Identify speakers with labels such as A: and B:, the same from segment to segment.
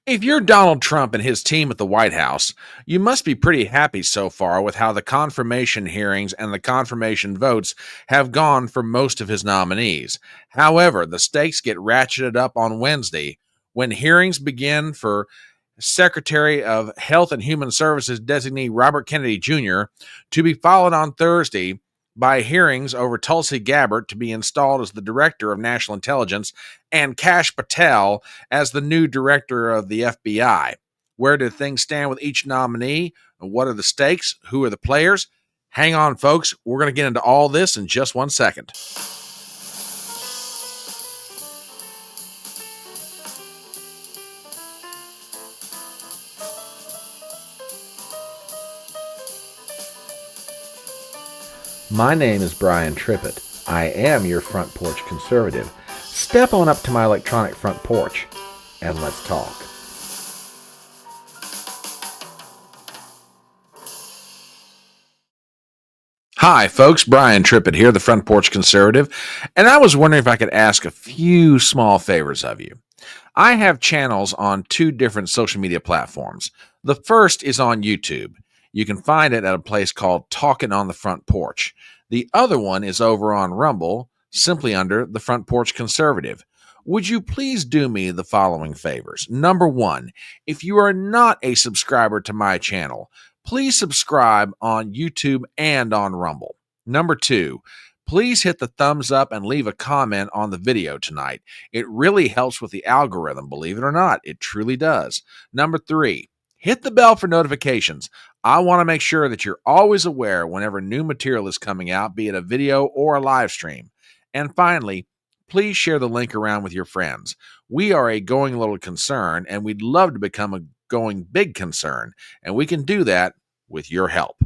A: If you're Donald Trump and his team at the White House, you must be pretty happy so far with how the confirmation hearings and the confirmation votes have gone for most of his nominees. However, the stakes get ratcheted up on Wednesday when hearings begin for Secretary of Health and Human Services designee Robert Kennedy Jr., to be followed on Thursday by hearings over Tulsi Gabbard to be installed as the Director of National Intelligence and Kash Patel as the new Director of the FBI. Where do things stand with each nominee? What are the stakes? Who are the players? Hang on, folks. We're going to get into all this in just 1 second. My name is Brian Trippett. I am your front porch conservative. Step on up to my electronic front porch and let's talk. Hi, folks. Brian Trippett here, the front porch conservative, and I was wondering if I could ask a few small favors of you. I have channels on two different social media platforms. The first is on YouTube. You can find it at a place called Talking on the Front Porch. The other one is over on Rumble, simply under the Front Porch Conservative. Would you please do me the following favors? Number one, if you are not a subscriber to my channel, please subscribe on YouTube and on Rumble. Number two, please hit the thumbs up and leave a comment on the video tonight. It really helps with the algorithm, believe it or not. It truly does. Number three, hit the bell for notifications. I want to make sure that you're always aware whenever new material is coming out, be it a video or a live stream. And finally, please share the link around with your friends. We are a going little concern, and we'd love to become a going big concern, and we can do that with your help.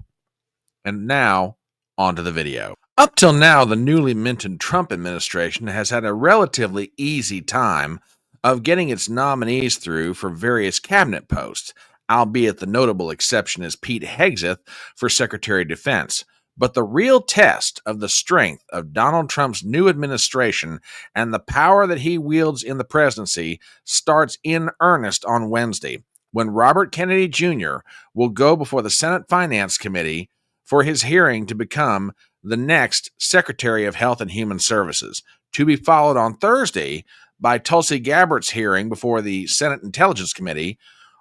A: And now, on to the video. Up till now, the newly minted Trump administration has had a relatively easy time of getting its nominees through for various cabinet posts, albeit the notable exception is Pete Hegseth for Secretary of Defense. But the real test of the strength of Donald Trump's new administration and the power that he wields in the presidency starts in earnest on Wednesday, when Robert Kennedy Jr. will go before the Senate Finance Committee for his hearing to become the next Secretary of Health and Human Services, to be followed on Thursday by Tulsi Gabbard's hearing before the Senate Intelligence Committee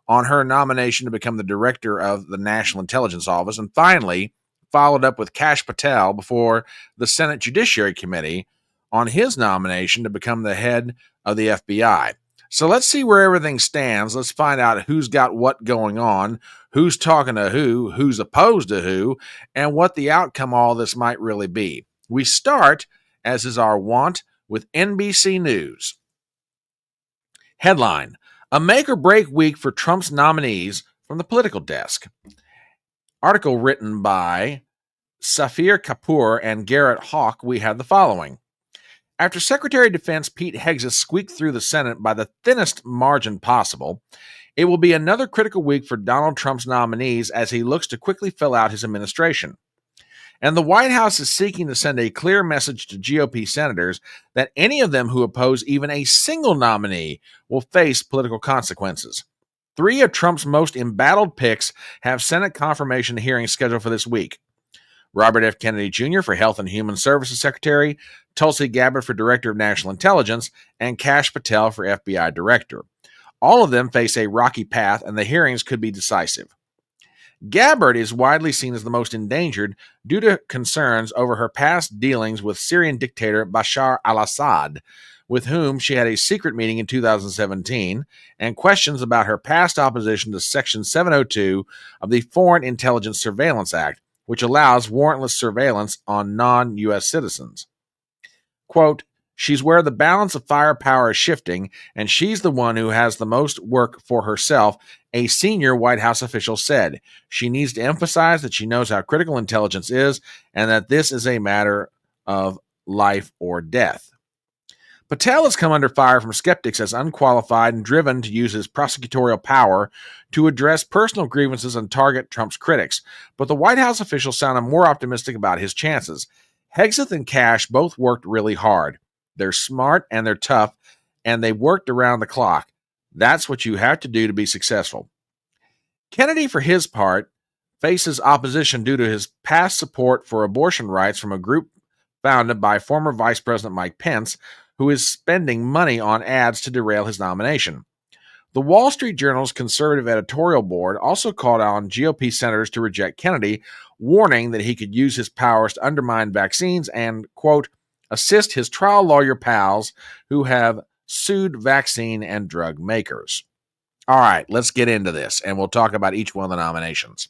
A: on her nomination to become the Director of the National Intelligence Office, and finally followed up with Kash Patel before the Senate Judiciary Committee on his nomination to become the head of the FBI. So let's see where everything stands. Let's find out who's got what going on, who's talking to who's opposed to who, and what the outcome of all this might really be. We start, as is our wont, with NBC News. Headline: A make-or-break week for Trump's nominees from the political desk. Article written by Safir Kapoor and Garrett Hawk. We have the following. After Secretary of Defense Pete Hegseth squeaked through the Senate by the thinnest margin possible, it will be another critical week for Donald Trump's nominees as he looks to quickly fill out his administration. And the White House is seeking to send a clear message to GOP senators that any of them who oppose even a single nominee will face political consequences. Three of Trump's most embattled picks have Senate confirmation hearings scheduled for this week. Robert F. Kennedy Jr. for Health and Human Services Secretary, Tulsi Gabbard for Director of National Intelligence, and Kash Patel for FBI Director. All of them face a rocky path, and the hearings could be decisive. Gabbard is widely seen as the most endangered due to concerns over her past dealings with Syrian dictator Bashar al-Assad, with whom she had a secret meeting in 2017, and questions about her past opposition to Section 702 of the Foreign Intelligence Surveillance Act, which allows warrantless surveillance on non-U.S. citizens. Quote, she's where the balance of firepower is shifting, and she's the one who has the most work for herself, a senior White House official said. She needs to emphasize that she knows how critical intelligence is and that this is a matter of life or death. Patel has come under fire from skeptics as unqualified and driven to use his prosecutorial power to address personal grievances and target Trump's critics, but the White House official sounded more optimistic about his chances. Hegseth and Kash both worked really hard. They're smart and they're tough, and they worked around the clock. That's what you have to do to be successful. Kennedy, for his part, faces opposition due to his past support for abortion rights from a group founded by former Vice President Mike Pence, who is spending money on ads to derail his nomination. The Wall Street Journal's conservative editorial board also called on GOP senators to reject Kennedy, warning that he could use his powers to undermine vaccines and, quote, assist his trial lawyer pals who have sued vaccine and drug makers. All right, let's get into this, and we'll talk about each one of the nominations.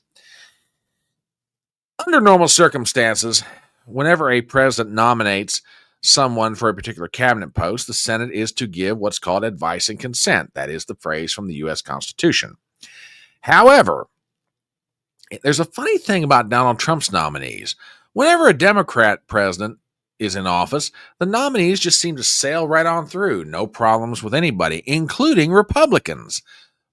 A: Under normal circumstances, whenever a president nominates someone for a particular cabinet post, the Senate is to give what's called advice and consent. That is the phrase from the U.S. Constitution. However, there's a funny thing about Donald Trump's nominees. Whenever a Democrat president is in office, the nominees just seem to sail right on through, no problems with anybody, including Republicans.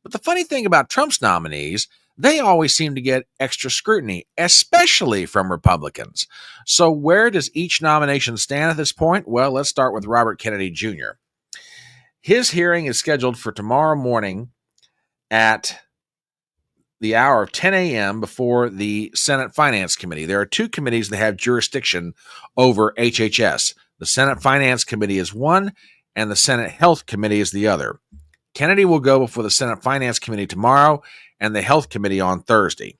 A: But the funny thing about Trump's nominees, they always seem to get extra scrutiny, especially from Republicans. So where does each nomination stand at this point? Well, let's start with Robert Kennedy Jr. His hearing is scheduled for tomorrow morning at the hour of 10 a.m. before the Senate Finance Committee. There are two committees that have jurisdiction over HHS. The Senate Finance Committee is one, and the Senate Health Committee is the other. Kennedy will go before the Senate Finance Committee tomorrow and the Health Committee on Thursday.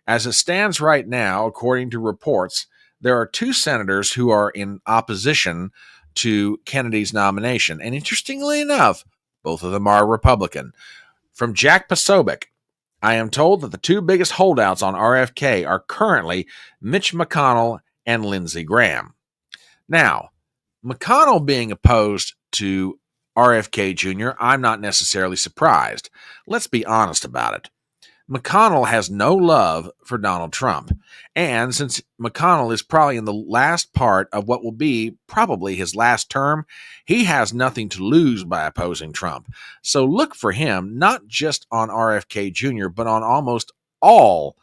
A: As it stands right now, according to reports, there are two senators who are in opposition to Kennedy's nomination. And interestingly enough, both of them are Republican. From Jack Posobiec, I am told that the two biggest holdouts on RFK are currently Mitch McConnell and Lindsey Graham. Now, McConnell being opposed to RFK Jr., I'm not necessarily surprised. Let's be honest about it. McConnell has no love for Donald Trump. And since McConnell is probably in the last part of what will be probably his last term, he has nothing to lose by opposing Trump. So look for him, not just on RFK Jr., but on almost all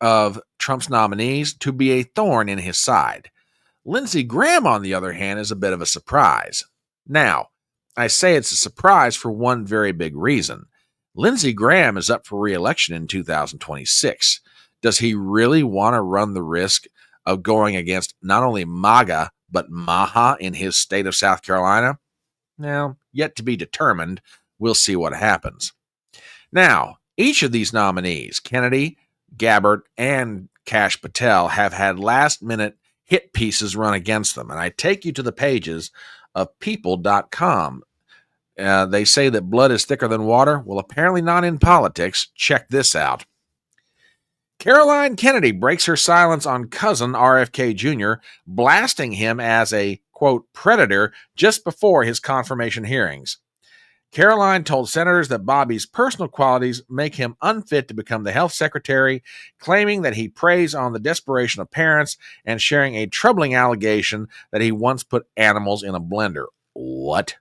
A: of Trump's nominees to be a thorn in his side. Lindsey Graham, on the other hand, is a bit of a surprise. Now, I say it's a surprise for one very big reason. Lindsey Graham is up for re-election in 2026. Does he really want to run the risk of going against not only MAGA, but MAHA in his state of South Carolina? Now, yet to be determined. We'll see what happens. Now, each of these nominees, Kennedy, Gabbard, and Kash Patel, have had last-minute hit pieces run against them. And I take you to the pages of people.com. They say that blood is thicker than water. Well, apparently not in politics. Check this out. Caroline Kennedy breaks her silence on cousin RFK Jr., blasting him as a, quote, predator just before his confirmation hearings. Caroline told senators that Bobby's personal qualities make him unfit to become the health secretary, claiming that he preys on the desperation of parents and sharing a troubling allegation that he once put animals in a blender. What?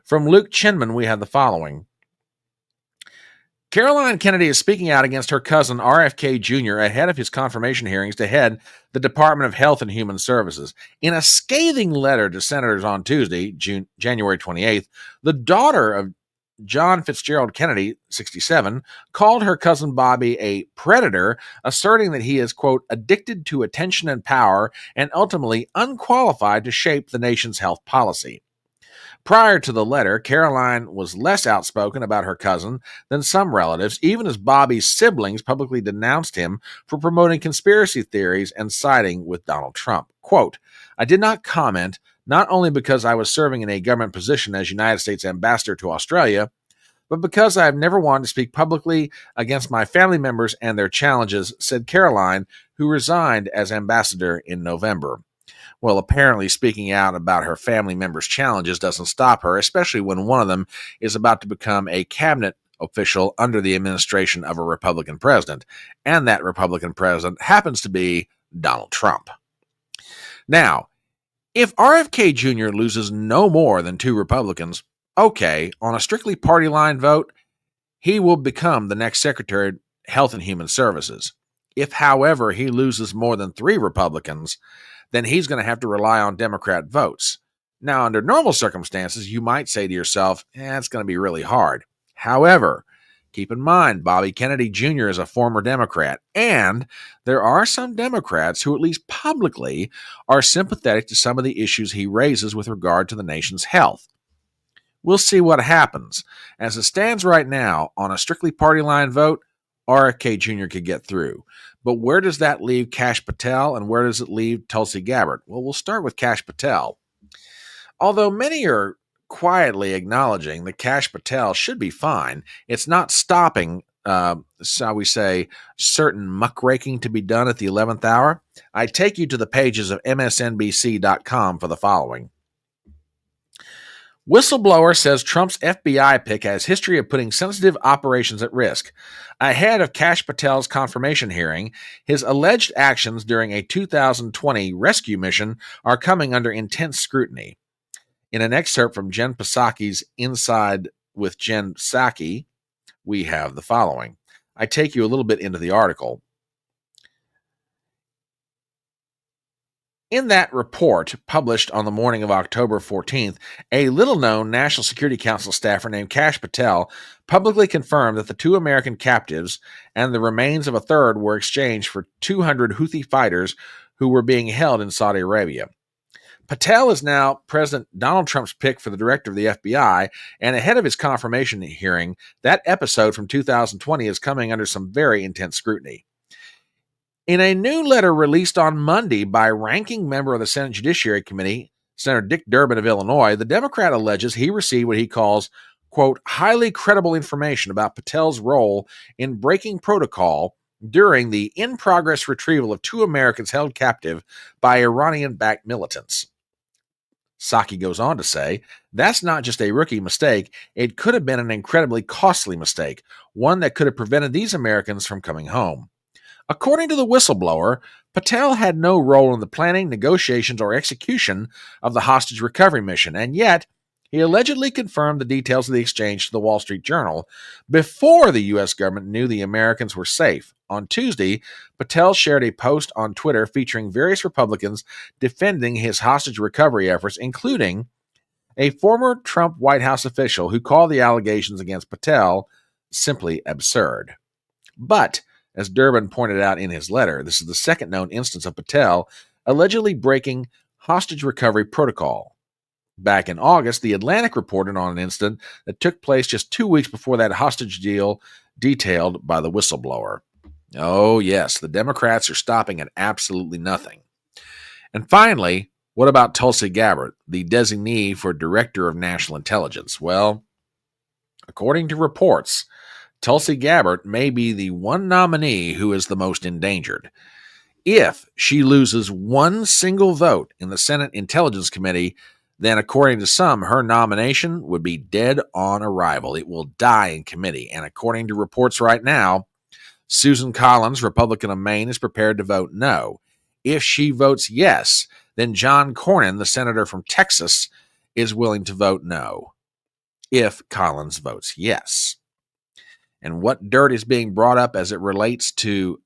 A: From Luke Chinman, we have the following. Caroline Kennedy is speaking out against her cousin RFK Jr. ahead of his confirmation hearings to head the Department of Health and Human Services. In a scathing letter to senators on Tuesday, January 28th, the daughter of John Fitzgerald Kennedy, 67, called her cousin Bobby a predator, asserting that he is, quote, addicted to attention and power and ultimately unqualified to shape the nation's health policy. Prior to the letter, Caroline was less outspoken about her cousin than some relatives, even as Bobby's siblings publicly denounced him for promoting conspiracy theories and siding with Donald Trump. Quote, I did not comment, not only because I was serving in a government position as United States ambassador to Australia, but because I have never wanted to speak publicly against my family members and their challenges, said Caroline, who resigned as ambassador in November. Well, apparently speaking out about her family members' challenges doesn't stop her, especially when one of them is about to become a cabinet official under the administration of a Republican president, and that Republican president happens to be Donald Trump. Now, if RFK Jr. loses no more than two Republicans, okay, on a strictly party line vote, he will become the next Secretary of Health and Human Services. If, however, he loses more than three Republicans, then he's going to have to rely on Democrat votes. Now, under normal circumstances, you might say to yourself, it's going to be really hard. However, keep in mind, Bobby Kennedy Jr. is a former Democrat, and there are some Democrats who, at least publicly, are sympathetic to some of the issues he raises with regard to the nation's health. We'll see what happens. As it stands right now, on a strictly party line vote, RFK Jr. could get through. But where does that leave Kash Patel, and where does it leave Tulsi Gabbard? Well, we'll start with Kash Patel. Although many are quietly acknowledging that Kash Patel should be fine, it's not stopping, shall we say, certain muckraking to be done at the 11th hour. I take you to the pages of MSNBC.com for the following. Whistleblower says Trump's FBI pick has history of putting sensitive operations at risk. Ahead of Kash Patel's confirmation hearing, his alleged actions during a 2020 rescue mission are coming under intense scrutiny. In an excerpt from Jen Psaki's Inside with Jen Psaki, we have the following. I take you a little bit into the article. In that report, published on the morning of October 14th, a little-known National Security Council staffer named Kash Patel publicly confirmed that the 2 American captives and the remains of a third were exchanged for 200 Houthi fighters who were being held in Saudi Arabia. Patel is now President Donald Trump's pick for the director of the FBI, and ahead of his confirmation hearing, that episode from 2020 is coming under some very intense scrutiny. In a new letter released on Monday by ranking member of the Senate Judiciary Committee, Senator Dick Durbin of Illinois, the Democrat alleges he received what he calls, quote, highly credible information about Patel's role in breaking protocol during the in-progress retrieval of 2 Americans held captive by Iranian-backed militants. Psaki goes on to say, that's not just a rookie mistake, it could have been an incredibly costly mistake, one that could have prevented these Americans from coming home. According to the whistleblower, Patel had no role in the planning, negotiations, or execution of the hostage recovery mission, and yet he allegedly confirmed the details of the exchange to the Wall Street Journal before the U.S. government knew the Americans were safe. On Tuesday, Patel shared a post on Twitter featuring various Republicans defending his hostage recovery efforts, including a former Trump White House official who called the allegations against Patel simply absurd. But as Durbin pointed out in his letter, this is the second known instance of Patel allegedly breaking hostage recovery protocol. Back in August, The Atlantic reported on an incident that took place just 2 weeks before that hostage deal detailed by the whistleblower. Oh, yes, the Democrats are stopping at absolutely nothing. And finally, what about Tulsi Gabbard, the designee for Director of National Intelligence? Well, according to reports, Tulsi Gabbard may be the one nominee who is the most endangered. If she loses one single vote in the Senate Intelligence Committee, then according to some, her nomination would be dead on arrival. It will die in committee. And according to reports right now, Susan Collins, Republican of Maine, is prepared to vote no. If she votes yes, then John Cornyn, the senator from Texas, is willing to vote no. If Collins votes yes. And what dirt is being brought up as it relates to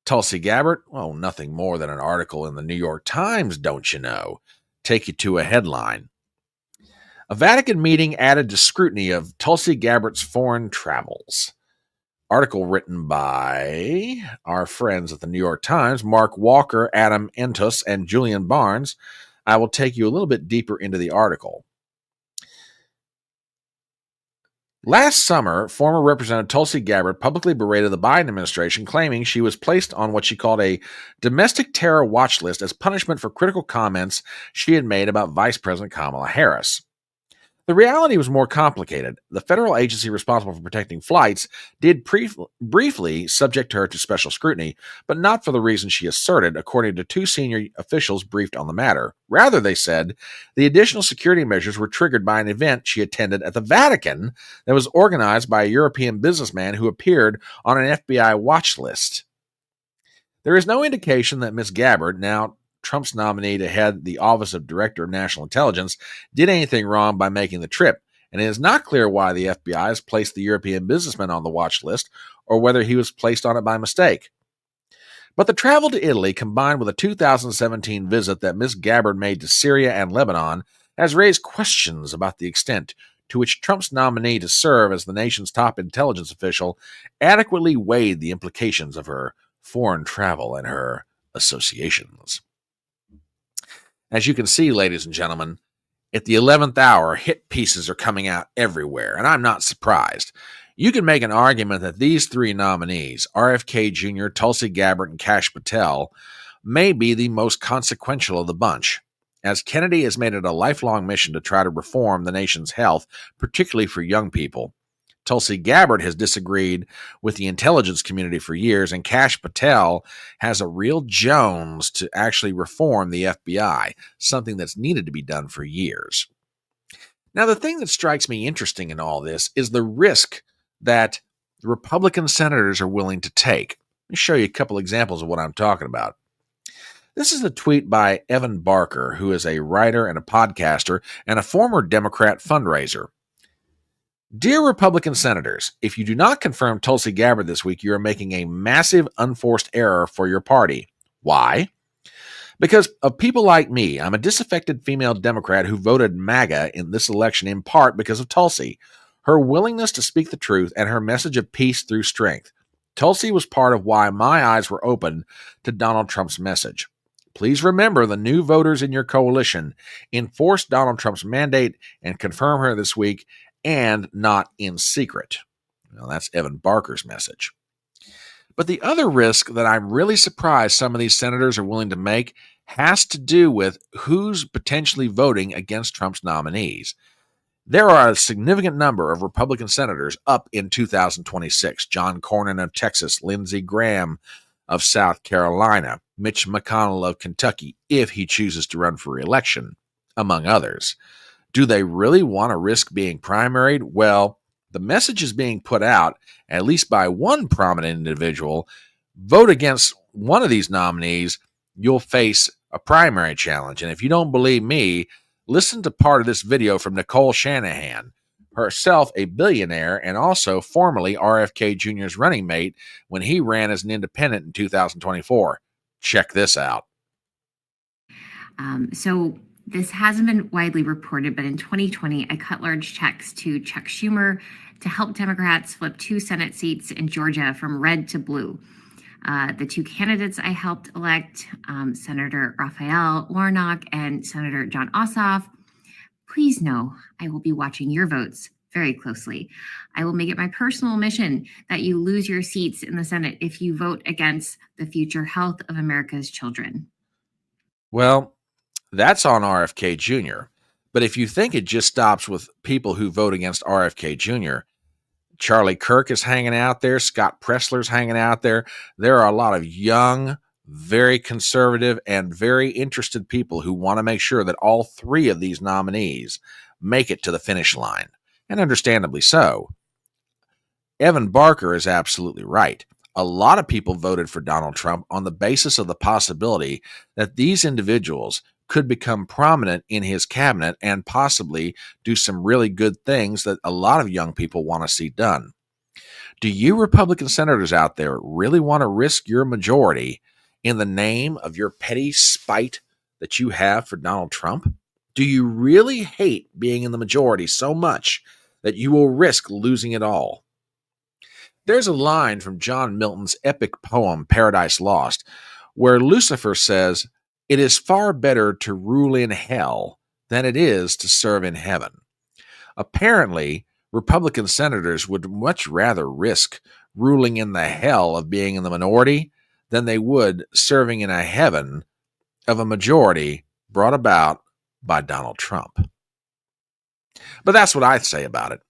A: Tulsi Gabbard? Well, nothing more than an article in the New York Times, don't you know? Take you to a headline. A Vatican meeting added to scrutiny of Tulsi Gabbard's foreign travels. Article written by our friends at the New York Times, Mark Walker, Adam Entus, and Julian Barnes. I will take you a little bit deeper into the article. Last summer, former Representative Tulsi Gabbard publicly berated the Biden administration, claiming she was placed on what she called a domestic terror watch list as punishment for critical comments she had made about Vice President Kamala Harris. The reality was more complicated. The federal agency responsible for protecting flights did briefly subject her to special scrutiny, but not for the reason she asserted, according to 2 senior officials briefed on the matter. Rather, they said, the additional security measures were triggered by an event she attended at the Vatican that was organized by a European businessman who appeared on an FBI watch list. There is no indication that Ms. Gabbard, now Trump's nominee to head the Office of Director of National Intelligence, did anything wrong by making the trip, and it is not clear why the FBI has placed the European businessman on the watch list or whether he was placed on it by mistake. But the travel to Italy, combined with a 2017 visit that Ms. Gabbard made to Syria and Lebanon, has raised questions about the extent to which Trump's nominee to serve as the nation's top intelligence official adequately weighed the implications of her foreign travel and her associations. As you can see, ladies and gentlemen, at the 11th hour, hit pieces are coming out everywhere, and I'm not surprised. You can make an argument that these three nominees, RFK Jr., Tulsi Gabbard, and Kash Patel, may be the most consequential of the bunch, as Kennedy has made it a lifelong mission to try to reform the nation's health, particularly for young people. Tulsi Gabbard has disagreed with the intelligence community for years, and Kash Patel has a real Jones to actually reform the FBI, something that's needed to be done for years. Now, the thing that strikes me interesting in all this is the risk that Republican senators are willing to take. Let me show you a couple examples of what I'm talking about. This is a tweet by Evan Barker, who is a writer and a podcaster and a former Democrat fundraiser. Dear Republican senators, if you do not confirm Tulsi Gabbard this week, you are making a massive unforced error for your party. Why? Because of people like me. I'm a disaffected female Democrat who voted MAGA in this election in part because of Tulsi, her willingness to speak the truth, and her message of peace through strength. Tulsi was part of why my eyes were open to Donald Trump's message. Please remember the new voters in your coalition. Enforce Donald Trump's mandate and confirm her this week, and not in secret. Well, that's Evan Barker's message. But the other risk that I'm really surprised some of these senators are willing to make has to do with who's potentially voting against Trump's nominees. There are a significant number of Republican senators up in 2026. John Cornyn of Texas, Lindsey Graham of South Carolina, Mitch McConnell of Kentucky, if he chooses to run for re-election, among others. Do they really want to risk being primaried? Well, the message is being put out, at least by one prominent individual. Vote against one of these nominees, you'll face a primary challenge. And if you don't believe me, listen to part of this video from Nicole Shanahan, herself a billionaire and also formerly RFK Jr.'s running mate when he ran as an independent in 2024. Check this out.
B: This hasn't been widely reported, but in 2020, I cut large checks to Chuck Schumer to help Democrats flip 2 Senate seats in Georgia from red to blue. The 2 candidates I helped elect, Senator Raphael Warnock and Senator John Ossoff. Please know I will be watching your votes very closely. I will make it my personal mission that you lose your seats in the Senate if you vote against the future health of America's children.
A: Well, that's on RFK Jr. But if you think it just stops with people who vote against RFK Jr., Charlie Kirk is hanging out there. Scott Pressler's hanging out there. There are a lot of young, very conservative, and very interested people who want to make sure that all 3 of these nominees make it to the finish line, and understandably so. Evan Barker is absolutely right. A lot of people voted for Donald Trump on the basis of the possibility that these individuals could become prominent in his cabinet and possibly do some really good things that a lot of young people want to see done. Do you Republican senators out there really want to risk your majority in the name of your petty spite that you have for Donald Trump? Do you really hate being in the majority so much that you will risk losing it all? There's a line from John Milton's epic poem, Paradise Lost, where Lucifer says, "It is far better to rule in hell than it is to serve in heaven." Apparently, Republican senators would much rather risk ruling in the hell of being in the minority than they would serving in a heaven of a majority brought about by Donald Trump. But that's what I say about it.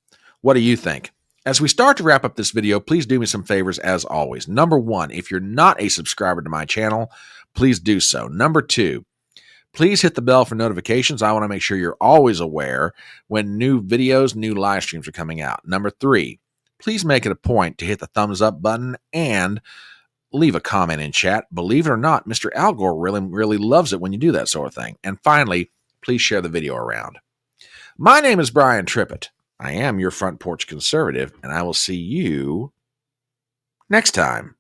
A: What do you think? As we start to wrap up this video, please do me some favors as always. Number 1, if you're not a subscriber to my channel, please do so. Number 2, please hit the bell for notifications. I want to make sure you're always aware when new videos, new live streams are coming out. Number 3, please make it a point to hit the thumbs up button and leave a comment in chat. Believe it or not, Mr. Al Gore really loves it when you do that sort of thing. And finally, please share the video around. My name is Brian Trippett. I am your front porch conservative, and I will see you next time.